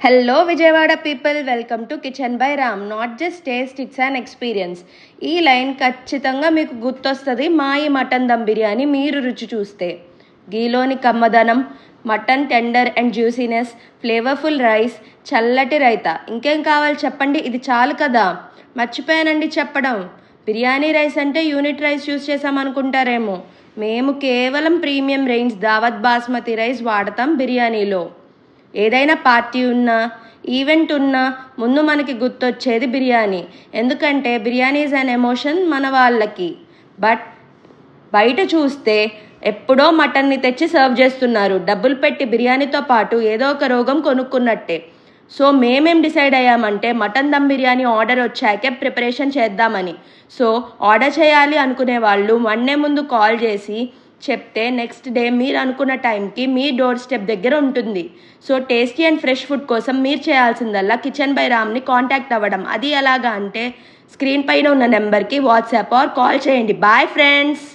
Hello Vijayawada people, welcome to kitchen by Ram. Not just taste, it's an experience. ఈ line ఖచ్చితంగా మీకు గుర్తొస్తుంది. మా ఈ మటన్ దమ్ బిర్యానీ మీరు రుచి చూస్తే. గీలోని కమ్మదనం, mutton tender and juiciness, flavourful rice, చల్లటి రైతా, ఇంకేం కావాలి చెప్పండి. ఇది చాలు కదా. మర్చిపోయానండి చెప్పడం, బిర్యానీ రైస్ అంటే యూనిట్ రైస్ యూస్ చేసామనుకుంటారేమో. మేము కేవలం ప్రీమియం రేంజ్ దావత్ బాస్మతి రైస్ వాడతాం బిర్యానీలో. ఏదైనా పార్టీ ఉన్నా, ఈవెంట్ ఉన్నా ముందు మనకి గుర్తొచ్చేది బిర్యానీ. ఎందుకంటే బిర్యానీ ఈజ్ అన్ ఎమోషన్ మన వాళ్ళకి. బట్ బయట చూస్తే ఎప్పుడో మటన్ని తెచ్చి సర్వ్ చేస్తున్నారు. డబ్బులు పెట్టి బిర్యానీతో పాటు ఏదో ఒక రోగం కొనుక్కున్నట్టే. సో మేమేం డిసైడ్ అయ్యామంటే మటన్ దమ్ బిర్యానీ ఆర్డర్ వచ్చాకే ప్రిపరేషన్ చేద్దామని. సో ఆర్డర్ చేయాలి అనుకునే వాళ్ళు 1 డే ముందు కాల్ చేసి చెప్తే నెక్స్ట్ డే మీరు అనుకున్న టైంకి మీ డోర్ స్టెప్ దగ్గర ఉంటుంది. So tasty and fresh food కోసం మీరు చేయాల్సిందల్లా కిచెన్ బై రామ్ని కాంటాక్ట్ అవ్వడం. అది ఎలాగా అంటే స్క్రీన్ పైన ఉన్న నెంబర్కి వాట్సాప్ ఆర్ కాల్ చేయండి. Bye friends.